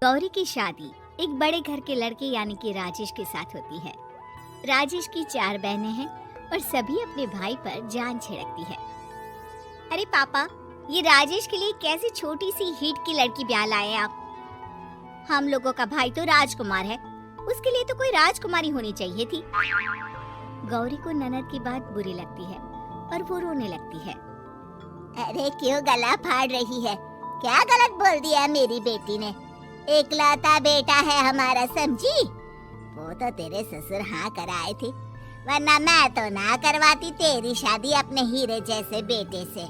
गौरी की शादी एक बड़े घर के लड़के यानी कि राजेश के साथ होती है। राजेश की 4 बहनें हैं और सभी अपने भाई पर जान छिड़कती है। अरे पापा, ये राजेश के लिए कैसी छोटी सी हिट की लड़की ब्याह लाए आप? हम लोगों का भाई तो राजकुमार है, उसके लिए तो कोई राजकुमारी होनी चाहिए थी। गौरी को ननद की बात बुरी लगती है और वो रोने लगती है। अरे क्यों गला फाड़ रही है? क्या गलत बोल दिया मेरी बेटी ने? एकलौता बेटा है हमारा, समझी? वो तो तेरे ससुर हाँ कराए थे, वरना मैं तो ना करवाती तेरी शादी अपने हीरे जैसे बेटे से।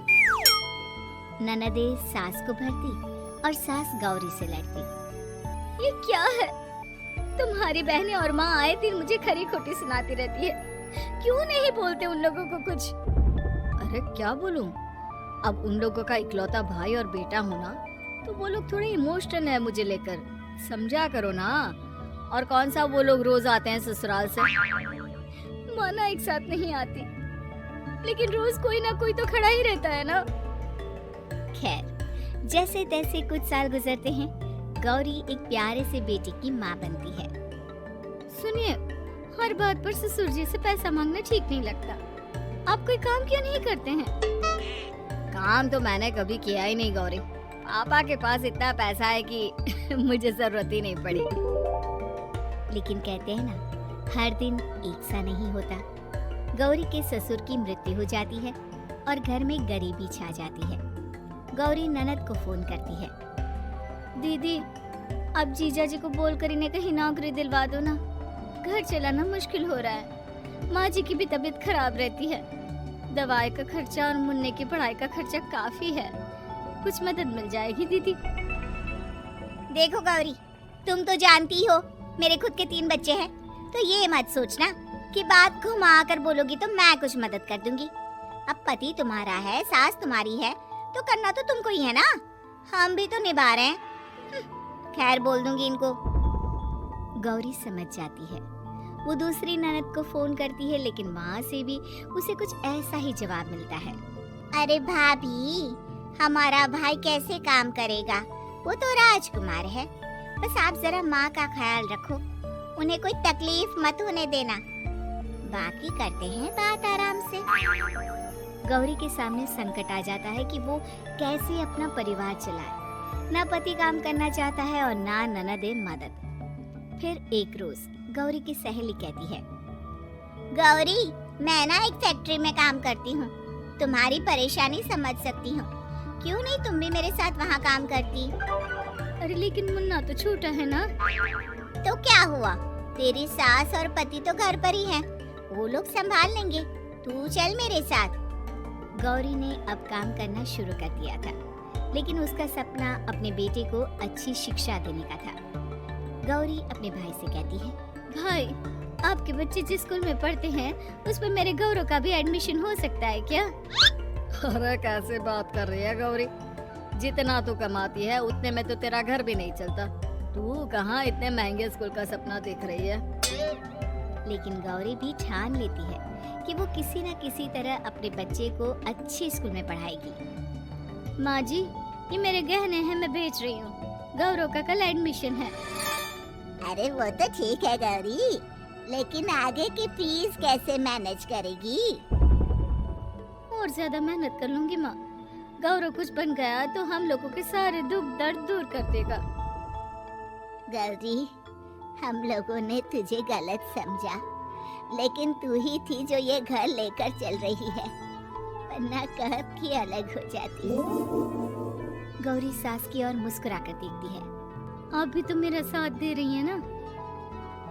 ननदे सास को भरती और सास गौरी से लड़ती। ये क्या है? तुम्हारी बहनें और माँ आए दिन मुझे खरी खोटी सुनाती रहती है। क्यों नहीं बोलते उन लोगों को कुछ? अरे क्या बोलूं? अब उन लोगों का इकलौता भाई और बेटा होना, तो वो लोग थोड़े इमोशनल है मुझे लेकर, समझा करो ना। और कौन सा वो लोग रोज आते हैं ससुराल से? माना एक साथ नहीं आती, लेकिन रोज कोई ना कोई तो खड़ा ही रहता है ना। खैर, जैसे तैसे कुछ साल गुजरते हैं, गौरी एक प्यारे से बेटे की माँ बनती है। सुनिए, हर बात पर ससुर जी से पैसा मांगना ठीक नहीं लगता। आप कोई काम क्यों नहीं करते हैं? काम तो मैंने कभी किया ही नहीं गौरी। पापा के पास इतना पैसा है कि मुझे जरूरत ही नहीं पड़ी। लेकिन कहते हैं ना, हर दिन एक सा नहीं होता। गौरी के ससुर की मृत्यु हो जाती है और घर में गरीबी छा जाती है। गौरी ननद को फोन करती है। दीदी, अब जीजा जी को बोलकर इन्हें कहीं नौकरी दिलवा दो ना। घर चलाना मुश्किल हो रहा है। माँ जी की भी तबीयत खराब रहती है। दवाई का खर्चा और मुन्ने की पढ़ाई का खर्चा काफी है। कुछ मदद मिल जाएगी दीदी। देखो गौरी, तुम तो जानती हो मेरे खुद के 3 बच्चे हैं, तो ये मत सोचना कि बात घुमा कर बोलोगी तो मैं कुछ मदद कर दूंगी। अब पति तुम्हारा है, सास तुम्हारी है, तो करना तो तुमको ही है ना। हम भी तो निभा रहे हैं। खैर, बोल दूंगी इनको। गौरी समझ जाती है। वो दूसरी ननद को फोन करती है, लेकिन वहाँ से भी उसे कुछ ऐसा ही जवाब मिलता है। अरे भाभी, हमारा भाई कैसे काम करेगा? वो तो राजकुमार है। बस आप जरा माँ का ख्याल रखो, उन्हें कोई तकलीफ मत होने देना। बाकी करते हैं बात आराम से। गौरी के सामने संकट आ जाता है कि वो कैसे अपना परिवार चलाए। ना पति काम करना चाहता है और ना ननदे मदद। फिर एक रोज गौरी की सहेली कहती है, गौरी, मैं ना एक फैक्ट्री में काम करती हूँ, तुम्हारी परेशानी समझ सकती हूँ। क्यों नहीं तुम भी मेरे साथ वहाँ काम करती? अरे लेकिन मुन्ना तो छोटा है ना। तो क्या हुआ, तेरी सास और पति तो घर पर ही हैं, वो लोग संभाल लेंगे। तू चल मेरे साथ। गौरी ने अब काम करना शुरू कर दिया था, लेकिन उसका सपना अपने बेटे को अच्छी शिक्षा देने का था। गौरी अपने भाई से कहती है, भाई, आपके बच्चे जिस स्कूल में पढ़ते हैं उसमें मेरे गौरव का भी एडमिशन हो सकता है क्या? अरे कैसे बात कर रही है गौरी? जितना तू कमाती है उतने में तो तेरा घर भी नहीं चलता। तू कहाँ इतने महंगे स्कूल का सपना देख रही है? लेकिन गौरी भी ठान लेती है कि वो किसी न किसी तरह अपने बच्चे को अच्छे स्कूल में पढ़ाएगी। माँ जी, ये मेरे गहने हैं, मैं बेच रही हूँ। गौरव का कल एडमिशन है। अरे वो तो ठीक है गौरी, लेकिन आगे की फीस कैसे मैनेज करेगी? और ज्यादा मेहनत कर लूंगी माँ। गौरव कुछ बन गया तो हम लोगों के सारे दुख दर्द दूर कर देगा। गौरी, हम लोगों ने तुझे गलत समझा, लेकिन तू ही थी जो ये घर लेकर चल रही है, वरना कब की अलग हो जाती। गौरी सास की ओर मुस्कुराकर देखती है। आप भी तो मेरा साथ दे रही है ना।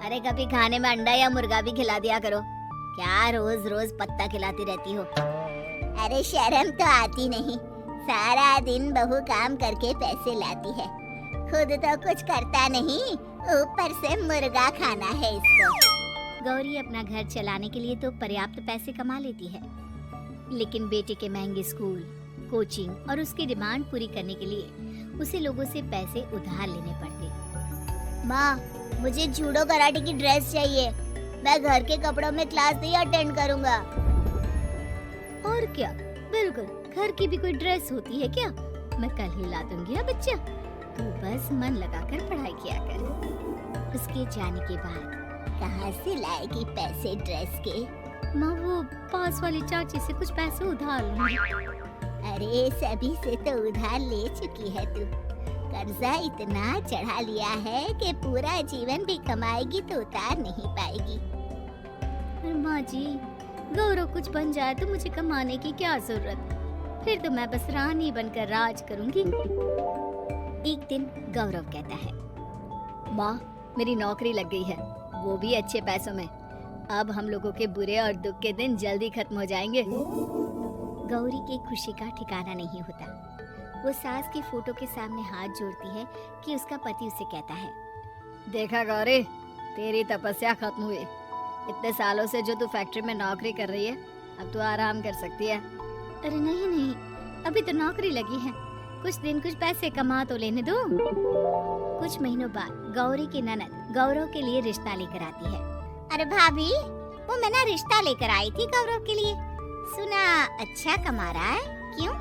अरे कभी खाने में अंडा या मुर्गा भी खिला दिया करो, क्या रोज रोज पत्ता खिलाती रहती हो? अरे शर्म तो आती नहीं, सारा दिन बहू काम करके पैसे लाती है, खुद तो कुछ करता नहीं, ऊपर से मुर्गा खाना है इसको। गौरी अपना घर चलाने के लिए तो पर्याप्त पैसे कमा लेती है, लेकिन बेटे के महंगे स्कूल, कोचिंग और उसकी डिमांड पूरी करने के लिए उसे लोगों से पैसे उधार लेने पड़ते। माँ, मुझे जूडो कराटे की ड्रेस चाहिए, मैं घर के कपड़ों में क्लास नहीं अटेंड करूँगा। और क्या, बिल्कुल, घर की भी कोई ड्रेस होती है क्या? मैं कल ही ला दूंगी। बच्चा, तू बस मन लगाकर पढ़ाई किया कर। उसके जाने के बाद कहाँ से लाएगी पैसे ड्रेस के? माँ वो पास वाली चाची से कुछ पैसे उधार लूंगी। अरे सभी से तो उधार ले चुकी है तू। कर्जा इतना चढ़ा लिया है कि पूरा जीवन भी कमाएगी तो उतार नहीं पाएगी। पर माँ जी, गौरव कुछ बन जाए तो मुझे कमाने की क्या जरूरत? फिर तो मैं बस रानी बनकर राज करूंगी। एक दिन गौरव कहता है, माँ मेरी नौकरी लग गई है, वो भी अच्छे पैसों में। अब हम लोगों के बुरे और दुख के दिन जल्दी खत्म हो जाएंगे। गौरी की खुशी का ठिकाना नहीं होता। वो सास की फोटो के सामने हाथ जोड़ती है कि उसका पति उसे कहता है, देखा गौरी, तेरी तपस्या खत्म हुई। इतने सालों से जो तू फैक्ट्री में नौकरी कर रही है, अब तू आराम कर सकती है। अरे नहीं नहीं, अभी तो नौकरी लगी है, कुछ दिन कुछ पैसे कमा तो लेने दो। कुछ महीनों बाद गौरी की ननद गौरव के लिए रिश्ता लेकर आती है। अरे भाभी, वो मैं ना रिश्ता लेकर आई थी गौरव के लिए, सुना अच्छा कमा रहा है, क्यों?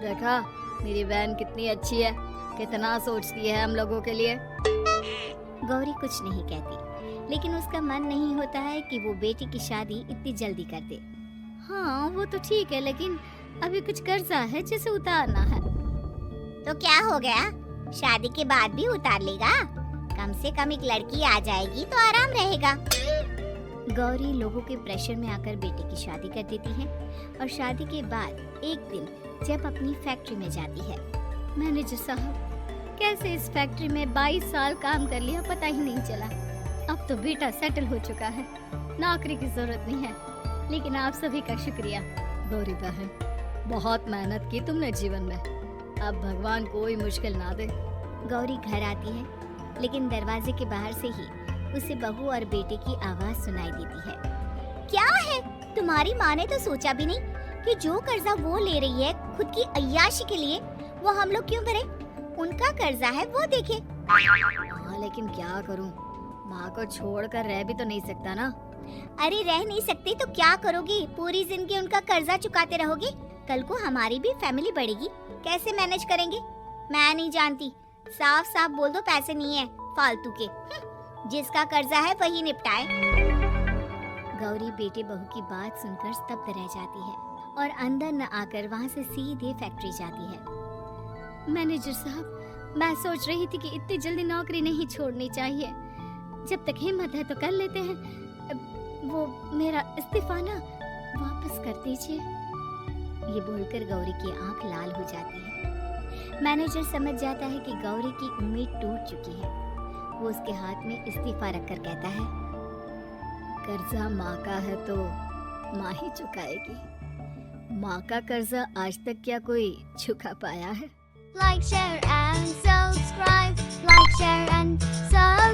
देखा मेरी बहन कितनी अच्छी है, कितना सोचती है हम लोगों के लिए। गौरी कुछ नहीं कहती, लेकिन उसका मन नहीं होता है कि वो बेटी की शादी इतनी जल्दी कर दे। हाँ वो तो ठीक है, लेकिन अभी कुछ कर्जा है जिसे उतारना है। तो क्या हो गया, शादी के बाद भी उतार लेगा? कम से कम एक लड़की आ जाएगी तो आराम रहेगा। गौरी लोगों के प्रेशर में आकर बेटी की शादी कर देती है और शादी के बाद एक दिन जब अपनी फैक्ट्री में जाती है, मैनेजर साहब कैसे इस फैक्ट्री में 22 साल काम कर लिया पता ही नहीं चला। अब तो बेटा सेटल हो चुका है, नौकरी की जरूरत नहीं है। लेकिन आप सभी का शुक्रिया गौरी बहन, बहुत मेहनत की तुमने जीवन में, अब भगवान कोई मुश्किल ना दे। गौरी घर आती है, लेकिन दरवाजे के बाहर से ही उसे बहू और बेटे की आवाज सुनाई देती है। क्या है, तुम्हारी माँ ने तो सोचा भी नहीं कि जो कर्जा वो ले रही है खुद की अय्याशी के लिए, वो हम लोग क्यों भरे? उनका कर्जा है वो देखे। हाँ लेकिन क्या करूँ, माँ को छोड़कर रह भी तो नहीं सकता ना। अरे रह नहीं सकती तो क्या करोगी? पूरी जिंदगी उनका कर्जा चुकाते रहोगे? कल को हमारी भी फैमिली बढ़ेगी, कैसे मैनेज करेंगे? मैं नहीं जानती, साफ साफ बोल दो पैसे नहीं है फालतू के। जिसका कर्जा है वही निपटाए। गौरी बेटे बहू की बात सुनकर स्तब्ध रह जाती है और अंदर न आकर वहाँ से सीधे फैक्ट्री जाती है। मैनेजर साहब, मैं सोच रही थी कि इतनी जल्दी नौकरी नहीं छोड़नी चाहिए, जब तक हिम्मत है तो कर लेते हैं। वो मेरा इस्तीफा ना वापस कर दीजिए। ये बोलकर गौरी की आंख लाल हो जाती है। मैनेजर समझ जाता है कि गौरी की उम्मीद टूट चुकी है। वो उसके हाथ में इस्तीफा रखकर कहता है, कर्जा माँ का है तो माँ ही चुकाएगी। माँ का कर्जा आज तक क्या कोई चुका पाया है? Like, share and subscribe. Like, share and subscribe.